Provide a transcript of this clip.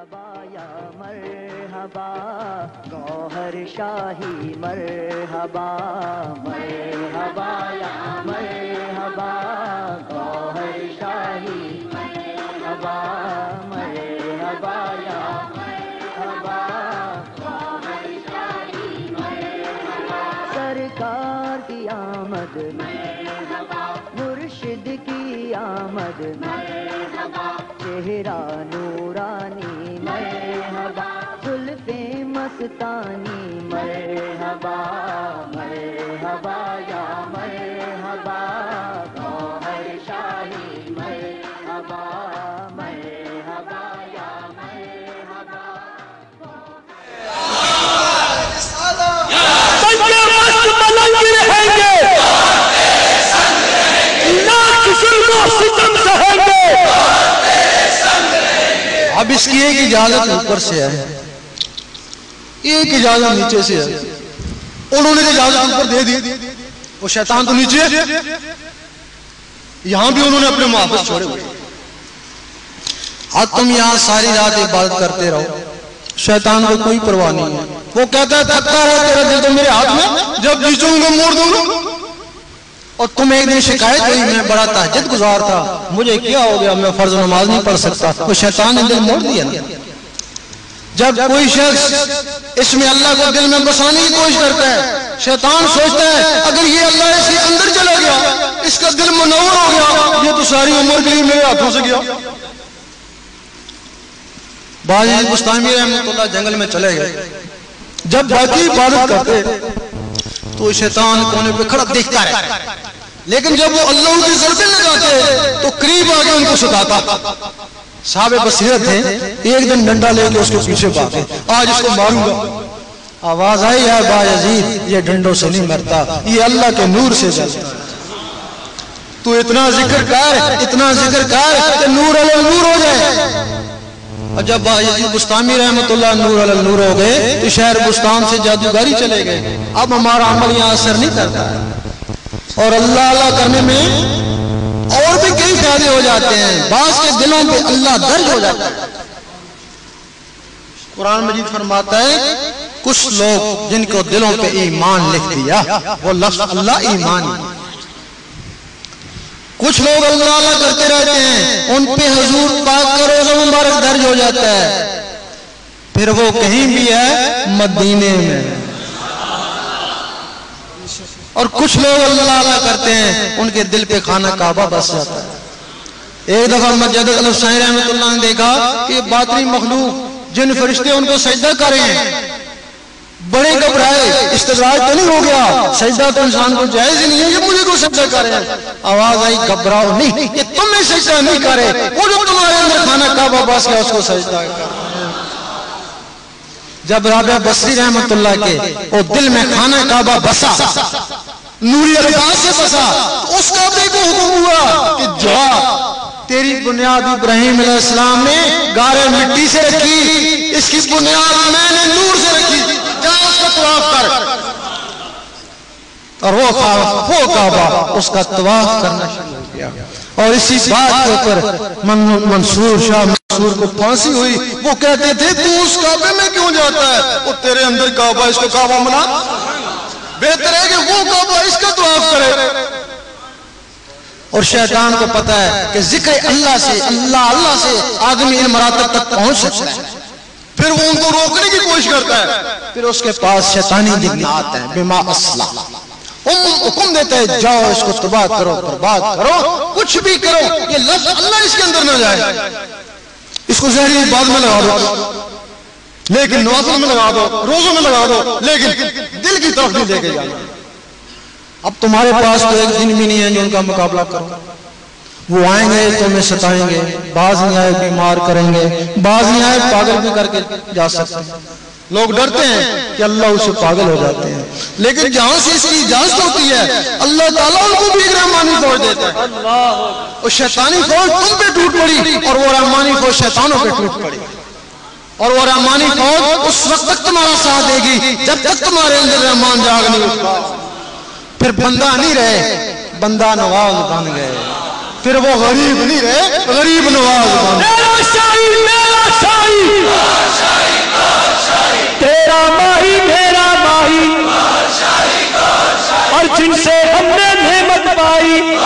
مرحبا یا مرحبا گوہر شاہی مرحبا مرحبا یا مرحبا گوہر شاہی مرحبا مرحبا یا مرحبا گوہر شاہی مرحبا سرکار کی آمد مرحبا مرشد کی آمد مرحبا چہرہ نورانی مرحبا زلفیں مستانی مرحبا مرحبا یا مرحبا گوہر شاہی مرحبا مرحبا یا مرحبا اب اس کی ایک اجازت اوپر سے ہے، ایک اجازت نیچے سے ہے. انہوں نے اجازت اوپر دے دی، وہ شیطان تو نیچے، یہاں بھی انہوں نے اپنے محافظ چھوڑے ہوئے. اب تم یہاں ساری رات عبادت کرتے رہو، شیطان کو کوئی پرواہ نہیں ہے. وہ کہتا ہے تھکتا رہا تیرا دل تو میرے ہاتھ میں، جب جی چاہوں گا موڑ دوں گا. اور تم ایک دن شکایت ہوئی میں بڑا تہجد گزار تھا، مجھے کیا ہو گیا، میں فرض نماز نہیں پڑھ سکتا. وہ شیطان نے دل موڑ دیا. جب کوئی شخص اس میں اللہ کو دل میں بسانے کی کوشش کرتا ہے، شیطان سوچتا ہے اگر یہ اللہ اس کے اندر چلا گیا، اس کا دل منور ہو گیا، یہ تو ساری عمر کے لیے میرے ہاتھوں سے گیا. باجی بستامی رحمۃ اللہ جنگل میں چلے گئے. جب باقی عبادت کرتے تو شیطان کونے پہ کھڑا دیکھتا رہتا، لیکن جب وہ اللہ کی ضربیں لگاتے تو قریب آگے ان کو ستاتا. صاحب بصیرت تھے، ایک دن ڈنڈا لے کے اس کے پیچھے بھاگے، آج اس کو ماروں گا. آواز آئی ہے باجید یہ ڈنڈوں سے نہیں مرتا، یہ اللہ کے نور سے جلتا. تو اتنا ذکر کر کہ نور علی نور ہو جائے. اور جب باجید بستامی رحمت اللہ نور علی نور ہو گئے تو شہر بستان سے جادوگری چلے گئے. اب ہمارا عمل یہاں اثر نہیں کرتا ہے، اور اللہ اللہ کرنے میں اور بھی کئی فائدے ہو جاتے ہیں. بعض کے دلوں پہ اللہ درج ہو جاتا ہے. قرآن مجید فرماتا ہے کچھ لوگ جن کو دلوں پہ ایمان لکھ دیا، وہ لفظ اللہ ایمان. کچھ لوگ اللہ اللہ کرتے رہتے ہیں، ان پہ حضور پاک کا روزہ مبارک درج ہو جاتا ہے، پھر وہ کہیں بھی ہے مدینے میں. اور کچھ لوگ اللہ اللہ کرتے ہیں، ان کے دل پہ خانہ کعبہ بس جاتا ہے. ایک دفعہ مسجد الحسین رحمۃ اللہ نے دیکھا کہ باطنی مخلوق جن فرشتے ان کو سجدہ کریں، بڑے گھبرائے، استدراج تو نہیں ہو گیا، سجدہ تو انسان کو جائز ہی نہیں ہے، یہ مجھے کو سجدہ کرے. آواز آئی گھبراؤ نہیں، یہ تمہیں سجدہ نہیں کرے، وہ جو تمہارے اندر خانہ کعبہ بس گیا اس کو سجدہ کرے. جب رابعہ بصری رحمت اللہ کے وہ دل میں خانہ کعبہ بسا، نوری الفاظ سے بسا، اس کعبے کو حکم ہوا کہ جا، تیری بنیاد ابراہیم علیہ السلام نے گارے مٹی سے رکھی، اس کی بنیاد میں نے نور سے رکھی، جا اس کا طواف کر. اور وہ کعبہ اس کا طواف کرنا شروع ہو گیا. اور اسی بات کے اوپر منصور شاہ منصور کو پھانسی ہوئی. وہ کہتے تھے تو اس کعبے میں کیوں جاتا ہے، وہ تیرے اندر کعبہ، اس کو کعبہ منا، بہتر ہے کہ وہ کعبہ اس کا طواف کرے. اور شیطان کو پتا ہے کہ ذکر اللہ سے، اللہ سے آدمی ان مراتب تک پہنچ سکتا ہے. پھر وہ ان کو روکنے کی کوشش کرتا ہے، پھر اس کے پاس شیطانی دغنات ہیں. بما اصلح حکم دیتا ہے جاؤ اس کو تباہ کرو، برباد کرو، کچھ بھی کرو، یہ لفظ اللہ اس کے اندر نہ جائے. اس کو زہری عبادت میں لگا دو، لیکن نوافل میں لگا دو، روزوں میں لگا دو، لیکن دل کی طرف نہیں لے کے جانا. اب تمہارے پاس تو ایک دن بھی نہیں ہے جو ان کا مقابلہ کرو. وہ آئیں گے تمہیں ستائیں گے، بعض نہیں آئے بیمار کریں گے، بعض نہیں آئے پاگل بھی کر کے جا سکتے ہیں. لوگ ڈرتے ہیں کہ اللہ اسے پاگل ہو جاتے ہیں، لیکن جہاں سے اس کی اجازت ہوتی ہے اللہ تعالیٰ ان کو بھی ایک رحمانی فوج دیتا ہے. اور شیطانی فوج تم پہ ٹوٹ پڑی اور وہ رحمانی فوج شیطانوں پہ ٹوٹ پڑی. اور وہ رحمانی فوج اس وقت تک تمہارا ساتھ دے گی جب تک تمہارے اندر رحمان جاگ نہیں اٹھتا. پھر بندہ نہیں رہے، بندہ نواز بن گئے. پھر وہ غریب نہیں رہے، غریب نواز بن گئے. اور جن سے ہم نے نعمت پائی